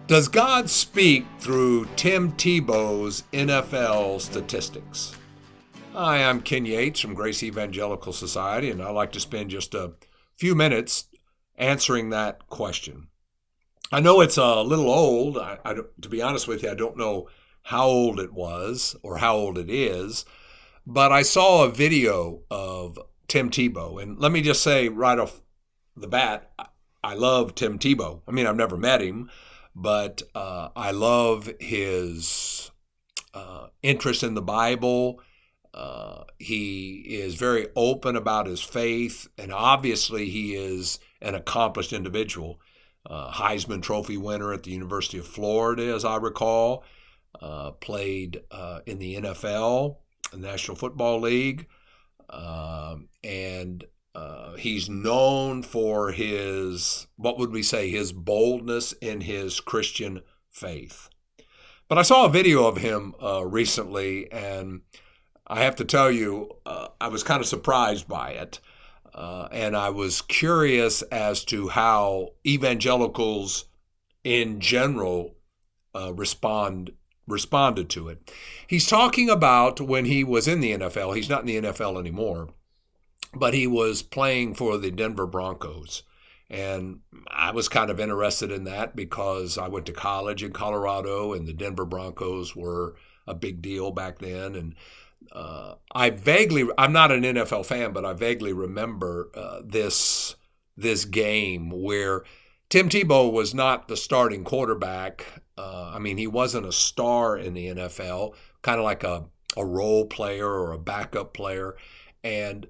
Does God speak through Tim Tebow's NFL statistics? Hi, I'm Ken Yates from Grace Evangelical Society, and I'd like to spend just a few minutes answering that question. I know it's a little old. To be honest with you, I don't know how old it was or how old it is, but I saw a video of Tim Tebow. And let me just say right off the bat, I love Tim Tebow. I mean, I've never met him, but I love his interest in the Bible. He is very open about his faith, and obviously he is an accomplished individual. Heisman Trophy winner at the University of Florida, as I recall, played in the NFL, the National Football League, and he's known for his, what would we say, his boldness in his Christian faith. But I saw a video of him recently, and I have to tell you, I was kind of surprised by it. And I was curious as to how evangelicals in general responded to it. He's talking about when he was in the NFL. He's not in the NFL anymore, but he was playing for the Denver Broncos. And I was kind of interested in that because I went to college in Colorado, and the Denver Broncos were a big deal back then. And I'm not an NFL fan, but I vaguely remember this game where Tim Tebow was not the starting quarterback. He wasn't a star in the NFL, kind of like a role player or a backup player. And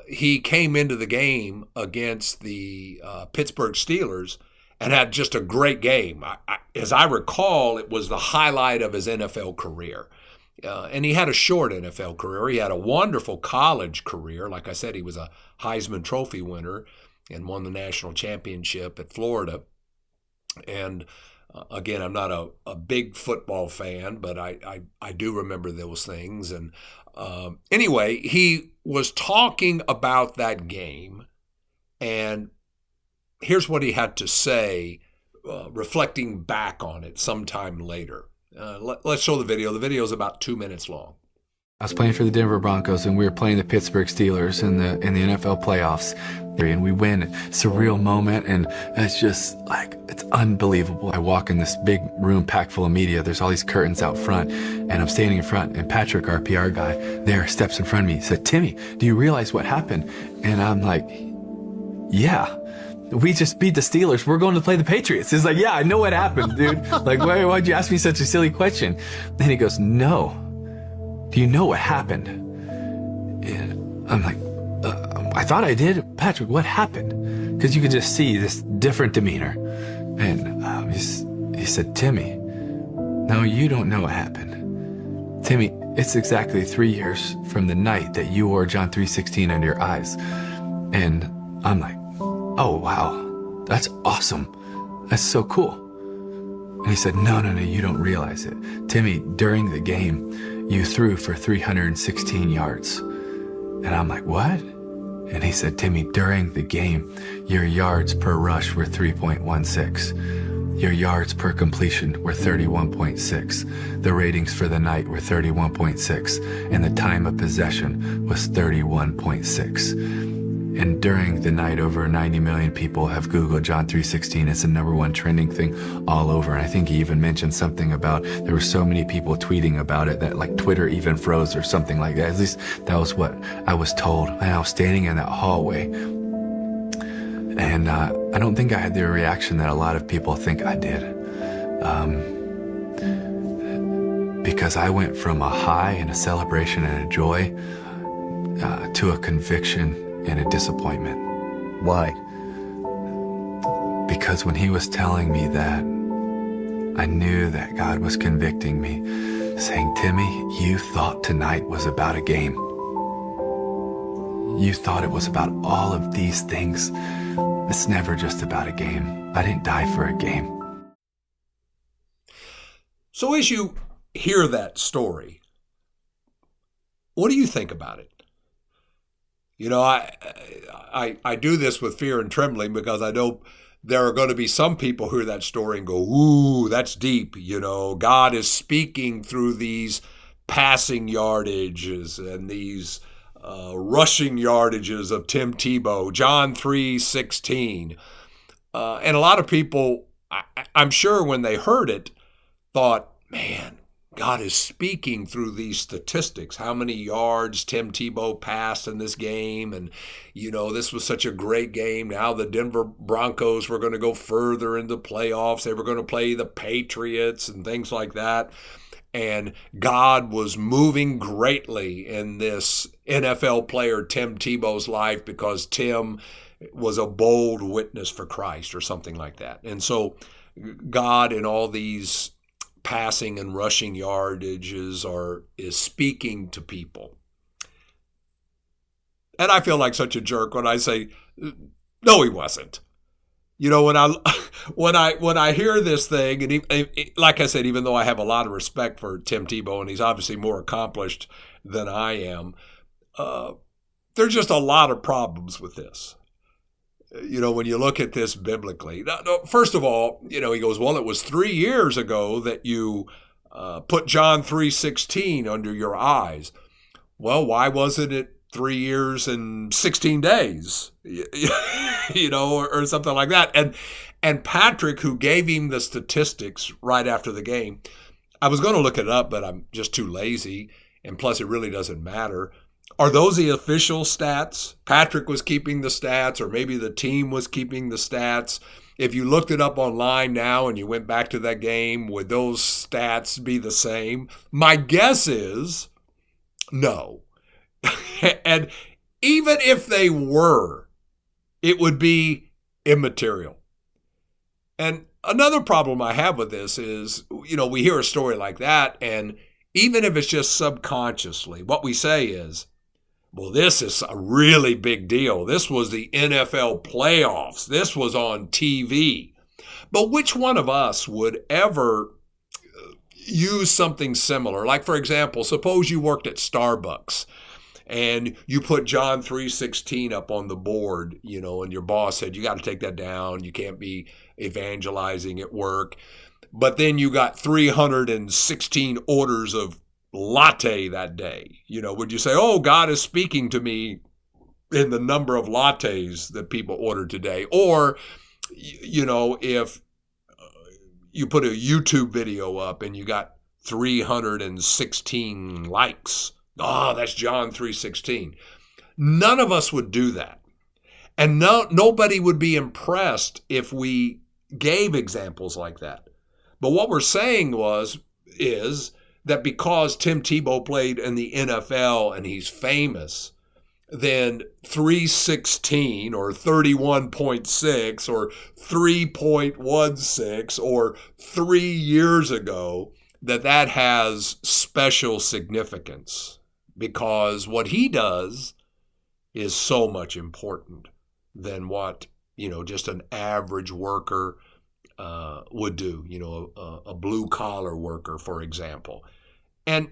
he came into the game against the Pittsburgh Steelers and had just a great game. As I recall, it was the highlight of his NFL career. And he had a short NFL career. He had a wonderful college career. Like I said, he was a Heisman Trophy winner and won the national championship at Florida. And again, I'm not a big football fan, but I do remember those things. And anyway, he was talking about that game. And here's what he had to say, reflecting back on it sometime later. Let's show the video. The video is about 2 minutes long. I was playing for the Denver Broncos, and we were playing the Pittsburgh Steelers in the NFL playoffs, and we win. It's a real moment, and it's just like, it's unbelievable. I walk in this big room packed full of media. There's all these curtains out front, and I'm standing in front, and Patrick, our PR guy, there steps in front of me. He said, "Timmy, do you realize what happened?" And I'm like, "Yeah. We just beat the Steelers. We're going to play the Patriots." He's like, "Yeah, I know what happened, dude. Like, why'd you ask me such a silly question?" And he goes, "No. Do you know what happened?" And I'm like, "I thought I did." "Patrick, what happened?" Because you could just see this different demeanor. And he said, "Timmy, no, you don't know what happened. Timmy, it's exactly 3 years from the night that you wore John 3:16 under your eyes." And I'm like, "Oh, wow, that's awesome. That's so cool." And he said, no, you don't realize it. Timmy, during the game, you threw for 316 yards. And I'm like, "What?" And he said, "Timmy, during the game, your yards per rush were 3.16. Your yards per completion were 31.6. The ratings for the night were 31.6. And the time of possession was 31.6. And during the night, over 90 million people have Googled John 3:16. It's the #1 trending thing all over. And I think he even mentioned something about there were so many people tweeting about it that like Twitter even froze or something like that. At least that was what I was told. And I was standing in that hallway. And I don't think I had the reaction that a lot of people think I did. Because I went from a high and a celebration and a joy to a conviction and a disappointment. Why? Because when he was telling me that, I knew that God was convicting me, saying, "Timmy, you thought tonight was about a game. You thought it was about all of these things. It's never just about a game. I didn't die for a game." So as you hear that story, what do you think about it? You know, I do this with fear and trembling because I know there are going to be some people who hear that story and go, ooh, that's deep. God is speaking through these passing yardages and these rushing yardages of Tim Tebow, John 3:16. And a lot of people, I'm sure when they heard it, thought, man, God is speaking through these statistics. How many yards Tim Tebow passed in this game. And, this was such a great game. Now the Denver Broncos were going to go further in the playoffs. They were going to play the Patriots and things like that. And God was moving greatly in this NFL player Tim Tebow's life because Tim was a bold witness for Christ or something like that. And so God in all these passing and rushing yardages is speaking to people. And I feel like such a jerk when I say, no, he wasn't. When I hear this thing, and like I said, even though I have a lot of respect for Tim Tebow, and he's obviously more accomplished than I am, there's just a lot of problems with this. When you look at this biblically. First of all, he goes, well, it was 3 years ago that you put John 3:16 under your eyes. Well, why wasn't it 3 years and 16 days? Or something like that. And Patrick, who gave him the statistics right after the game, I was going to look it up, but I'm just too lazy. And plus, it really doesn't matter. Are those the official stats? Patrick was keeping the stats, or maybe the team was keeping the stats. If you looked it up online now and you went back to that game, would those stats be the same? My guess is no. And even if they were, it would be immaterial. And another problem I have with this is, we hear a story like that, and even if it's just subconsciously, what we say is, well, this is a really big deal. This was the NFL playoffs. This was on TV. But which one of us would ever use something similar? Like, for example, suppose you worked at Starbucks and you put John 3:16 up on the board, and your boss said, you got to take that down. You can't be evangelizing at work. But then you got 316 orders of latte that day. Would you say, oh, God is speaking to me in the number of lattes that people ordered today? Or, if you put a YouTube video up and you got 316 likes, oh, that's John 3:16. None of us would do that. And nobody would be impressed if we gave examples like that. But what we're saying is that because Tim Tebow played in the NFL and he's famous, then 3:16 or 31.6 or 3.16 or 3 years ago, that has special significance because what he does is so much important than what, just an average worker would do, a blue-collar worker, for example. And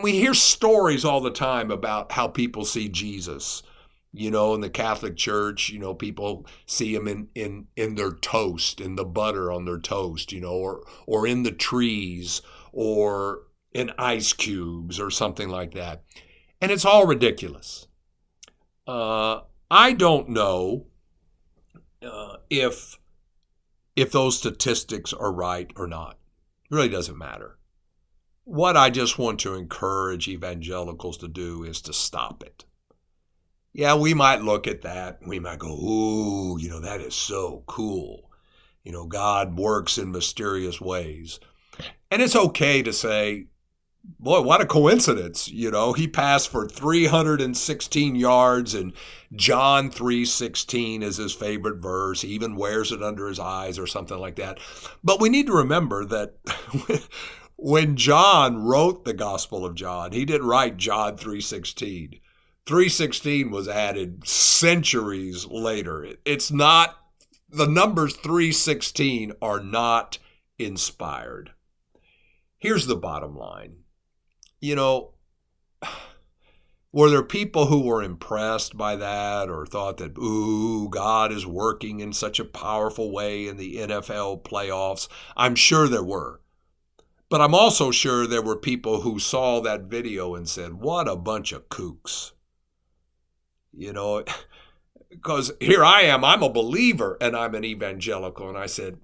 we hear stories all the time about how people see Jesus. In the Catholic Church, people see him in their toast, in the butter on their toast, or in the trees, or in ice cubes, or something like that. And it's all ridiculous. I don't know if those statistics are right or not. It really doesn't matter. What I just want to encourage evangelicals to do is to stop it. Yeah, we might look at that. We might go, ooh, that is so cool. God works in mysterious ways. And it's okay to say, boy, what a coincidence. He passed for 316 yards and John 3:16 is his favorite verse. He even wears it under his eyes or something like that. But we need to remember that when John wrote the Gospel of John, he didn't write John 3:16. 3:16 was added centuries later. It's not, the numbers 3:16 are not inspired. Here's the bottom line. Were there people who were impressed by that or thought that, ooh, God is working in such a powerful way in the NFL playoffs? I'm sure there were. But I'm also sure there were people who saw that video and said, what a bunch of kooks. You know, because here I am, I'm a believer and I'm an evangelical. And I said,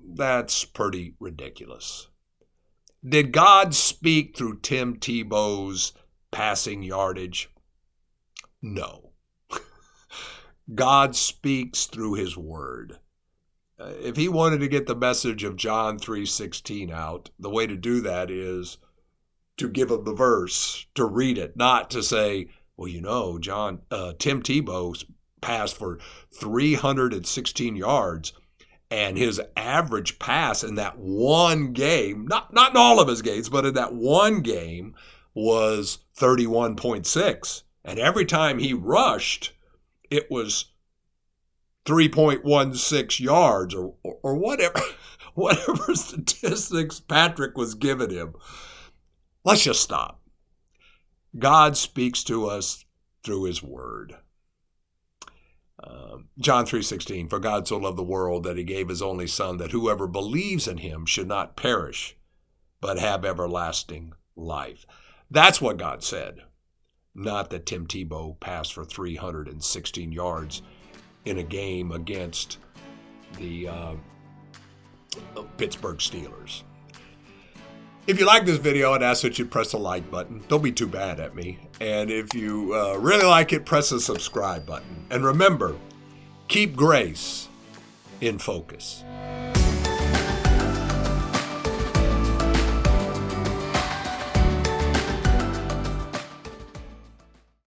that's pretty ridiculous. Did God speak through Tim Tebow's passing yardage? No. God speaks through his word. If he wanted to get the message of John 3:16 out, the way to do that is to give him the verse, to read it, not to say, well, you know, Tim Tebow passed for 316 yards, and his average pass in that one game, not in all of his games, but in that one game, was 31.6. And every time he rushed, it was 3.16 yards or whatever statistics Patrick was giving him. Let's just stop. God speaks to us through his word. John 3:16, for God so loved the world that he gave his only son, that whoever believes in him should not perish, but have everlasting life. That's what God said. Not that Tim Tebow passed for 316 yards in a game against the Pittsburgh Steelers. If you like this video, I'd ask that you press the like button. Don't be too bad at me. And if you really like it, press the subscribe button. And remember, keep grace in focus.